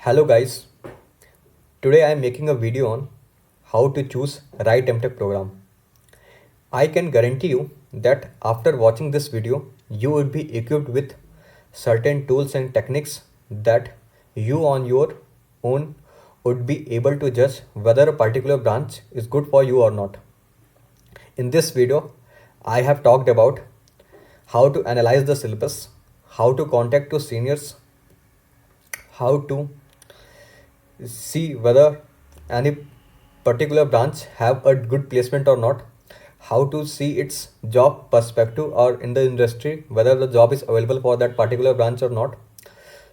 Hello guys, today I am making a video on how to choose right MTech program. I can guarantee you that after watching this video, you will be equipped with certain tools and techniques that you on your own would be able to judge whether a particular branch is good for you or not. In this video, I have talked about how to analyze the syllabus, how to contact to seniors, how to see whether any particular branch have a good placement or not, how to see its job perspective or in the industry whether the job is available for that particular branch or not.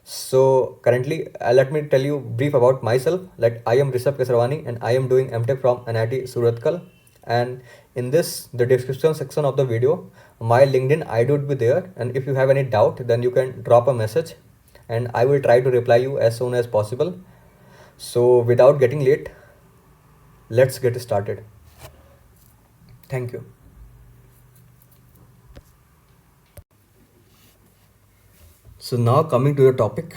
So currently let me tell you brief about myself, that I am Rishabh Kesarwani and I am doing MTech from NIT Surathkal. And in this the description section of the video my LinkedIn ID would be there, and if you have any doubt then you can drop a message and I will try to reply you as soon as possible. So without getting late, let's get started. Thank you. So now coming to the topic,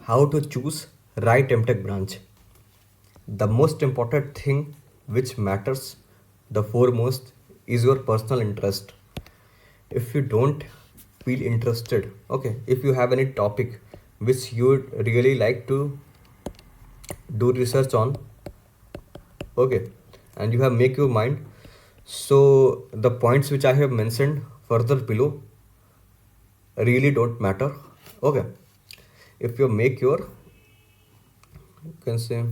how to choose right MTech branch. The most important thing which matters the foremost is your personal interest. If you don't feel interested, okay, if you have any topic which you would really like to do research on, okay, and you have make your mind, so the points which I have mentioned further below really don't matter. Okay, if you make your, you can say,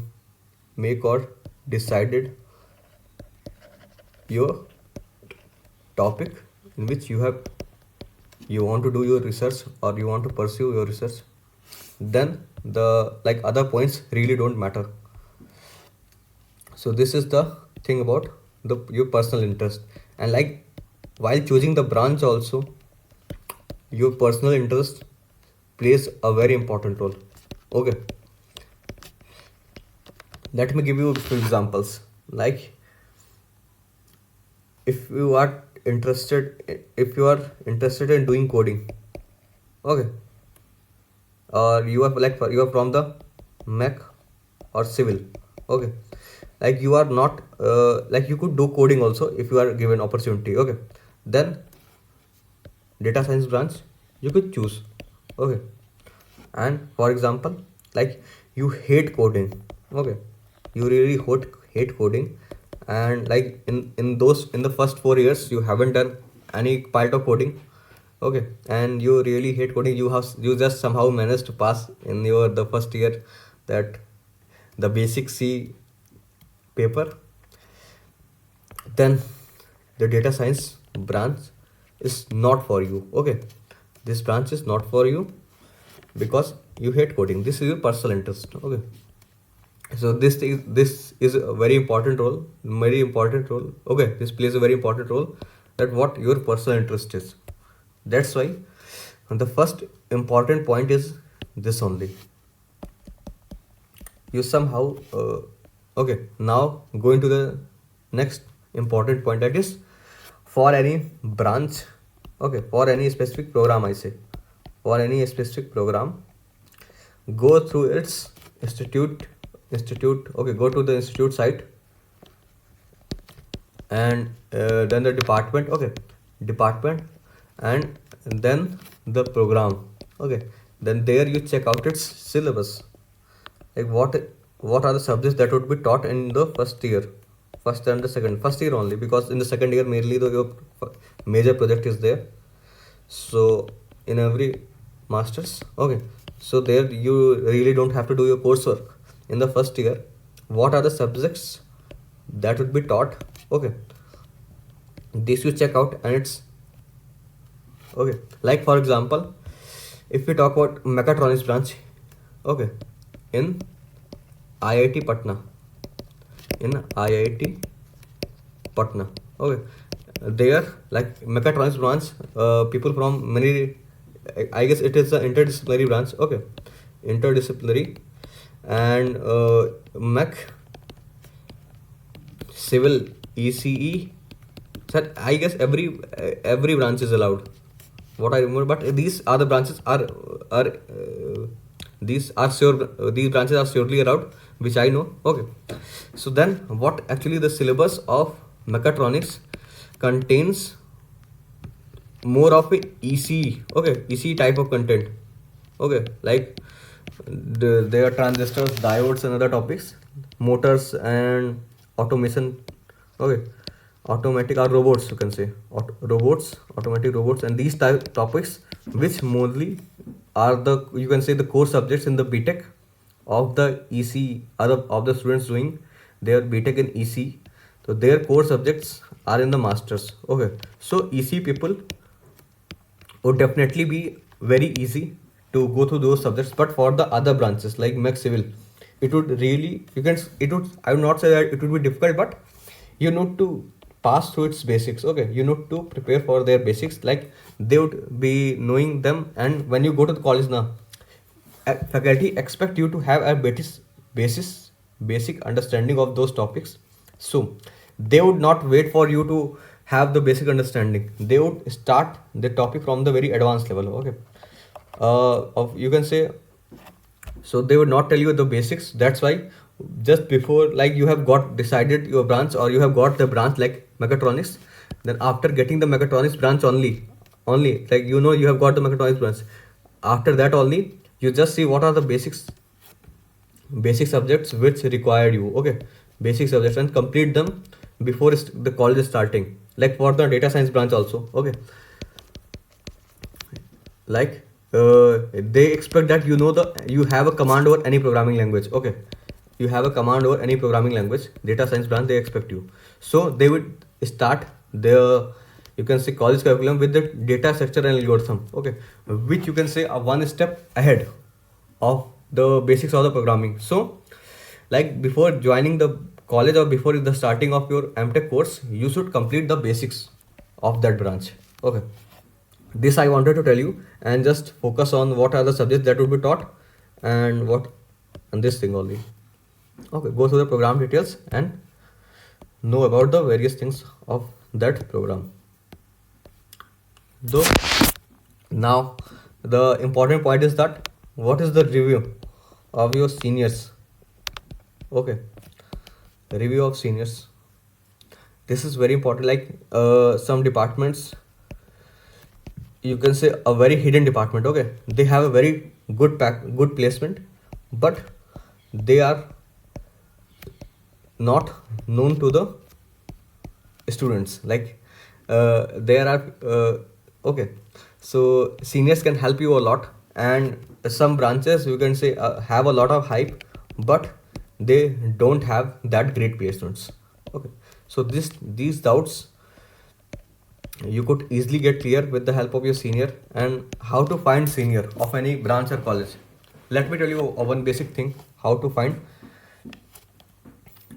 make or decided your topic in which you want to do your research or you want to pursue your research, then the like other points really don't matter. So this is the thing about the your personal interest, and like while choosing the branch also your personal interest plays a very important role. Okay, let me give you a few examples. Like if you are interested in doing coding, okay, or you are you are from the mech or civil, okay, like you are not like you could do coding also if you are given opportunity, okay, then data science branch you could choose. Okay, and for example, like you hate coding, okay, you really hate coding, and like in the first 4 years you haven't done any part of coding, okay, and you really hate coding, you just somehow managed to pass in your the first year that the basic C paper, then the data science branch is not for you. Okay, this branch is not for you because you hate coding, this is your personal interest. Okay, so this is a very important role. Okay, this plays a very important role, that what your personal interest is. That's why the first important point is this only. You somehow okay, now going to the next important point, that is for any branch, okay, for any specific program, I say for any specific program, go through its institute, okay, go to the institute site, and then the department, okay, department, and then the program, okay, then there you check out its syllabus, like what are the subjects that would be taught in the first year, first and the first year only, because in the second year mainly your major project is there. So in every masters, okay, so there you really don't have to do your coursework. In the first year, what are the subjects that would be taught, okay, this you check out, and it's okay. Like for example, if we talk about mechatronics branch, okay, in IIT Patna, in IIT Patna, okay, there like mechatronics branch, people from many, I guess it is an interdisciplinary branch, okay, interdisciplinary, and mech, civil, ECE, sir, I guess every branch is allowed, what I remember, but these are the branches are these branches are surely around, which I know. Okay, so then what actually the syllabus of mechatronics contains more of a EC, okay, EC type of content. Okay, like there are transistors, diodes, and other topics, motors and automation. Okay, automatic or robots, you can say robots, automatic robots, and these type topics, which mostly are the, you can say, the core subjects in the BTech of the EC, other of the students doing their BTech in EC. So their core subjects are in the masters. Okay, so EC people would definitely be very easy to go through those subjects, but for the other branches like mech civil, it would really, you can, it would, I would not say that it would be difficult, but you need to pass through its basics. Okay, you need to prepare for their basics, like they would be knowing them. And when you go to the college now, faculty expect you to have a basic understanding of those topics. So they would not wait for you to have the basic understanding. They would start the topic from the very advanced level. Okay, of, you can say, so they would not tell you the basics. That's why just before, like, you have got decided your branch, or you have got the branch like mechatronics, then after getting the mechatronics branch only like, you know, you have got the mechatronics branch, after that only you just see what are the basic subjects which required you. Okay, basic subjects, and complete them before the college is starting. Like for the data science branch also. Okay, like they expect that you have a command over any programming language. Okay, you have a command over any programming language. Data science branch, they expect you. So they would start their, you can say, college curriculum with the data structure and algorithm. Okay, which you can say are one step ahead of the basics of the programming. So like before joining the college, or before the starting of your MTech course, you should complete the basics of that branch. Okay, this I wanted to tell you, and just focus on what are the subjects that would be taught, and what, and this thing only. Okay, go through the program details and know about the various things of that program. Though now the important point is that what is the review of your seniors. Okay, review of seniors, this is very important. Like some departments, you can say a very hidden department. Okay, they have a very good placement, but they are not known to the students. Like there are okay, so seniors can help you a lot, and some branches, you can say, have a lot of hype, but they don't have that great placements. Okay, so these doubts you could easily get clear with the help of your senior. And how to find senior of any branch or college, let me tell you one basic thing how to find.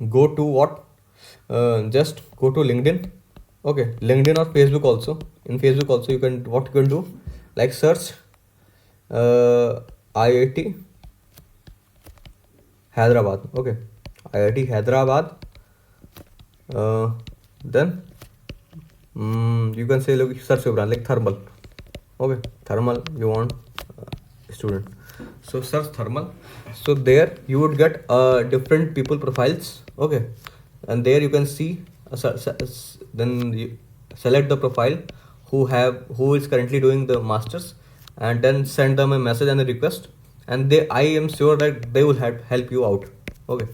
Go to what, just go to LinkedIn. Okay, LinkedIn or Facebook also. In Facebook also, you can, what you can do, like search IIT Hyderabad. Okay, IIT Hyderabad. Then you can say, look, search your brand like thermal. Okay, thermal, you want student, so search thermal. So there you would get different people profiles. Okay, and there you can see then you select the profile who is currently doing the masters, and then send them a message and a request, and I am sure that they will help you out. Okay,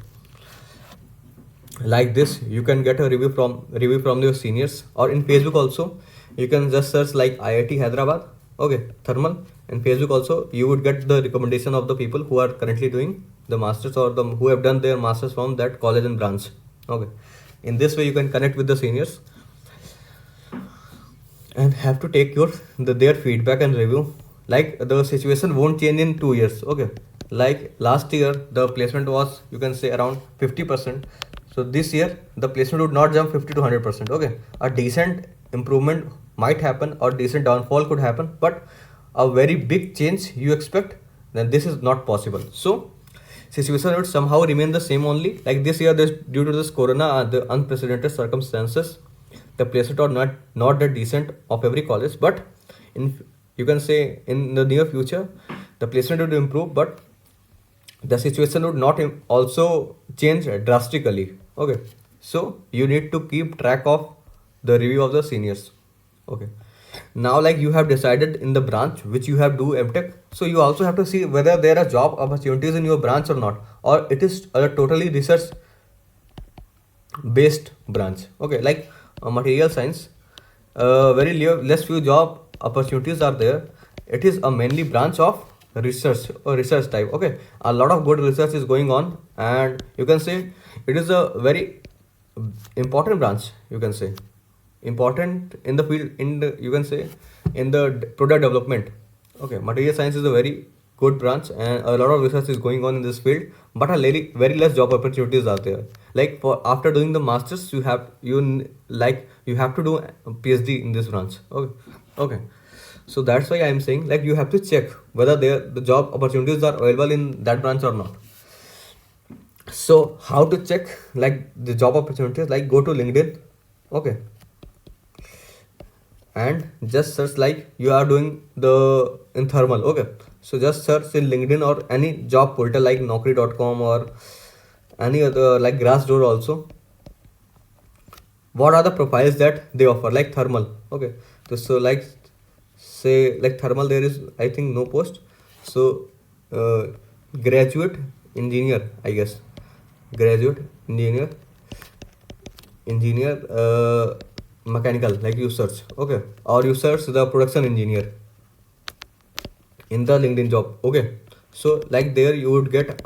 like this you can get a review from your seniors. Or in Facebook also, you can just search like IIT Hyderabad. Okay, thermal. In Facebook also, you would get the recommendation of the people who are currently doing the masters, or who have done their masters from that college and branch. Okay, in this way you can connect with the seniors, and have to take their feedback and review. Like the situation won't change in 2 years. Okay, like last year the placement was, you can say, around 50%. So this year the placement would not jump 50 to 100%. Okay, a decent improvement might happen, or decent downfall could happen, but a very big change you expect, then this is not possible. So situation would somehow remain the same only. Like this year, due to this corona and the unprecedented circumstances, the placement are not that decent of every college. But in, you can say, in the near future, the placement would improve, but the situation would not also change drastically. Okay, so you need to keep track of the review of the seniors. Okay, now like you have decided in the branch which you have do MTech, so you also have to see whether there are job opportunities in your branch or not, or it is a totally research based branch. Okay, like material science, less few job opportunities are there. It is a mainly branch of research or research type. Okay, a lot of good research is going on, and you can say it is a very important branch. You can say important in the field, in the, you can say in the product development. Okay, material science is a very good branch, and a lot of research is going on in this field, but a very less job opportunities are there. Like for after doing the masters, you have to do a PhD in this branch. Okay, okay. So that's why I am saying like you have to check whether the job opportunities are available in that branch or not. So how to check like the job opportunities? Like go to LinkedIn. Okay, and just search like you are doing the in thermal. Okay, so just search in LinkedIn or any job portal like naukri.com or any other like Glassdoor also, what are the profiles that they offer like thermal. Okay, so like say like thermal there is I think no post. So uh, graduate engineer, I guess, graduate engineer mechanical, like you search. Okay, or you search the production engineer in the LinkedIn job. Okay, so like there you would get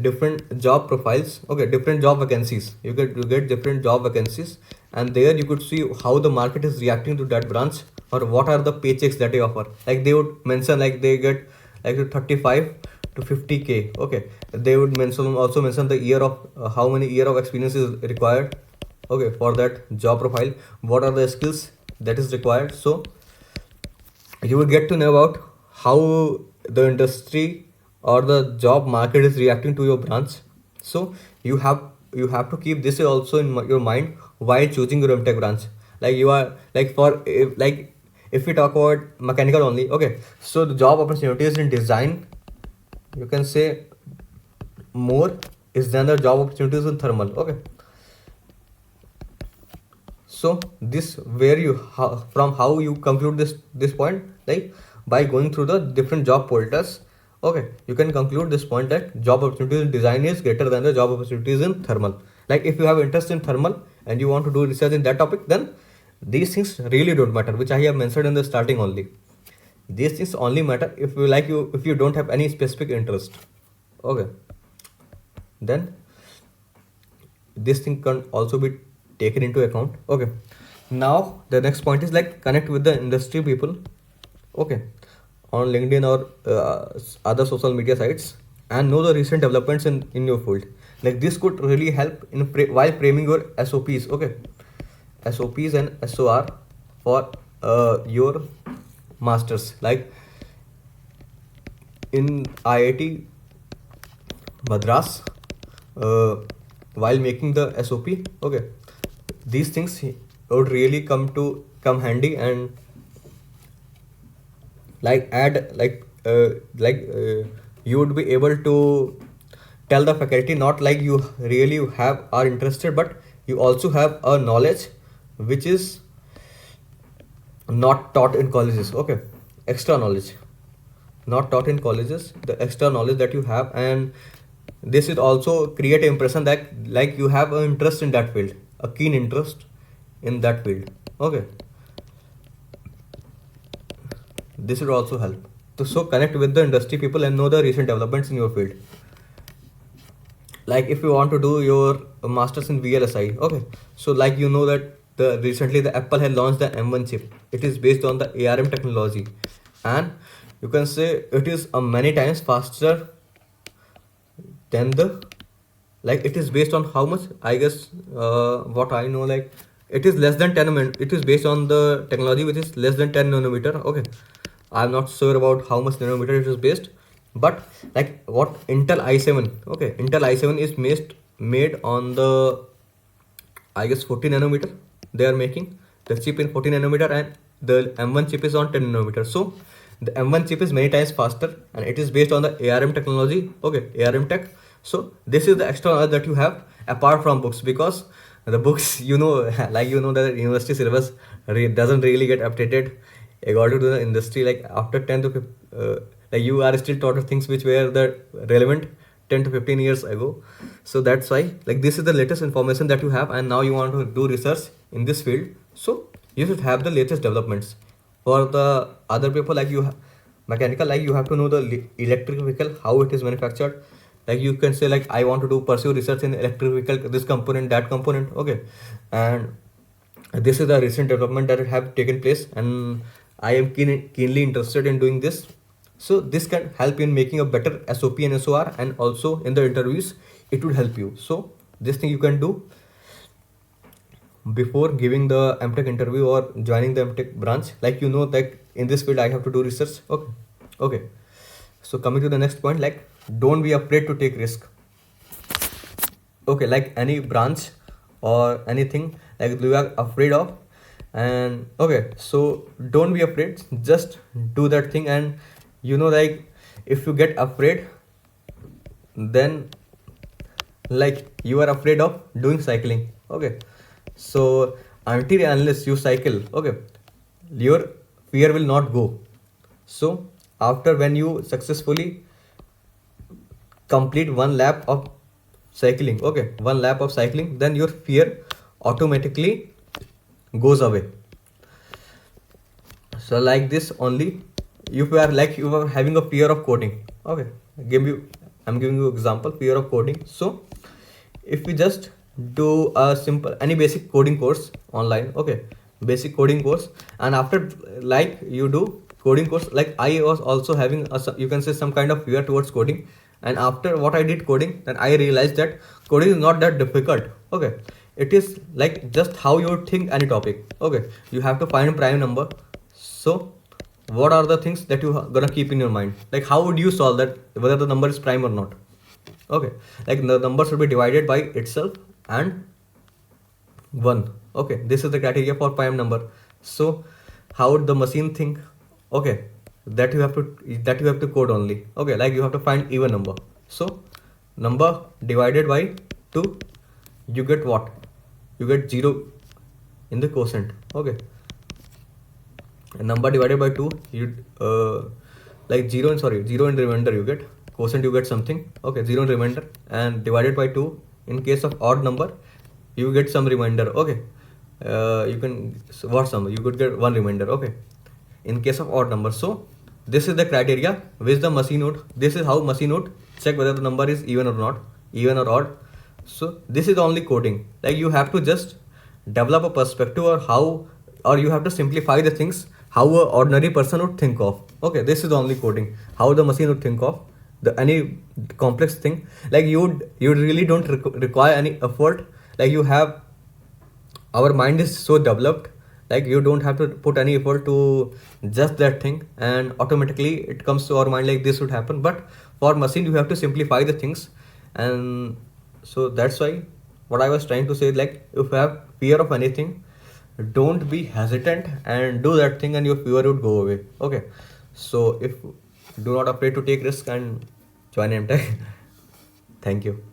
different job profiles. Okay, different job vacancies, you get different job vacancies, and there you could see how the market is reacting to that branch, or what are the paychecks that they offer. Like they would mention like they get like 35 to 50K. Okay, they would also mention the year of how many year of experience is required. Okay, for that job profile, what are the skills that is required. So you will get to know about how the industry or the job market is reacting to your branch. So you have to keep this also in your mind while choosing your MTech branch. Like you are like for if we talk about mechanical only. Okay, so the job opportunities in design, you can say more is than the job opportunities in thermal. Okay, so this where from how you conclude this point, like by going through the different job portals. Okay, you can conclude this point that job opportunities in design is greater than the job opportunities in thermal. Like if you have interest in thermal and you want to do research in that topic, then these things really don't matter, which I have mentioned in the starting only. These things only matter if you don't have any specific interest. Okay, then this thing can also be taken into account. Okay, now the next point is like connect with the industry people. Okay, on LinkedIn or other social media sites, and know the recent developments in your field. Like this could really help in while framing your SOPs. Okay, SOPs and SOR for your masters. Like in IIT Madras, uh, while making the SOP. Okay, these things would really come handy, and like add you would be able to tell the faculty not like you really have are interested, but you also have a knowledge which is not taught in colleges. Okay, extra knowledge not taught in colleges, the extra knowledge that you have, and this will also create an impression that like you have an interest in that field, a keen interest in that field. Okay, this will also help to so connect with the industry people and know the recent developments in your field. Like if you want to do your masters in VLSI. Okay, so like you know that the recently the Apple has launched the M1 chip. It is based on the ARM technology, and you can say it is a many times faster than the, like it is based on how much, I guess, what I know, like it is less than 10 min, it is based on the technology which is less than 10 nanometer. Okay, I'm not sure about how much nanometer it is based, but like what Intel i7. Okay, Intel i7 is made on the, I guess, 40 nanometer. They are making the chip in 40 nanometer, and the M1 chip is on 10 nanometer. So The M1 chip is many times faster and it is based on the ARM technology. Okay, ARM tech. So this is the extra knowledge that you have apart from books, because the books, like the university syllabus doesn't really get updated according to the industry. Like after 10 to like you are still taught of things which were the relevant 10 to 15 years ago. So that's why, like, this is the latest information that you have, and now you want to do research in this field, so you should have the latest developments. For the other people, like mechanical, like you have to know the electric vehicle, how it is manufactured. Like you can say, like, I want to do pursue research in electric vehicle, this component, that component. Okay, and this is the recent development that have taken place, and I am keenly interested in doing this. So this can help in making a better SOP and SOR, and also in the interviews it would help you. So this thing you can do before giving the MTech interview or joining the MTech branch. Like, that in this field I have to do research. Okay, so coming to the next point, like, don't be afraid to take risk. Okay, like any branch or anything, like you are afraid of, and okay, so don't be afraid, just do that thing. And like, if you get afraid, then, like, you are afraid of doing cycling. Okay, so until and unless you cycle, okay, your fear will not go. So after, when you successfully complete one lap of cycling, okay, one lap of cycling, then your fear automatically goes away. So like this only, if you are, like, you are having a fear of coding, okay, I'm giving you example, fear of coding. So if we just do a simple, any basic coding course online, okay, basic coding course, and after, like, you do coding course, like I was also having you can say some kind of fear towards coding, and after what I did coding, then I realized that coding is not that difficult. Okay, it is like just how you think any topic. Okay, you have to find prime number. So what are the things that you gonna keep in your mind? Like, how would you solve that, whether the number is prime or not? Okay, like the number should be divided by itself and 1. Okay, this is the criteria for prime number. So how would the machine think? Okay, that you have to code only. Okay, like you have to find even number. So number divided by 2, you get what? You get 0 in the quotient. Okay, and number divided by 2, you like 0 in remainder, you get quotient, you get something. Okay, 0 in remainder, and divided by 2, in case of odd number, you get some remainder. Okay, you can, what sum, you could get 1 remainder. Okay, in case of odd number. So this is the criteria which the machine would, this is how machine would check whether the number is even or not, even or odd. So this is the only coding. Like, you have to just develop a perspective, or how, or you have to simplify the things how a ordinary person would think of. Okay, this is the only coding, how the machine would think of the any complex thing. Like, you really don't require any effort. Like, you have, our mind is so developed, like you don't have to put any effort to just that thing, and automatically it comes to our mind like this would happen. But for machine, you have to simplify the things. And so that's why what I was trying to say, like, if you have fear of anything, don't be hesitant and do that thing, and your fear would go away. Okay, so if do not afraid to take risk and join MTech. Thank you.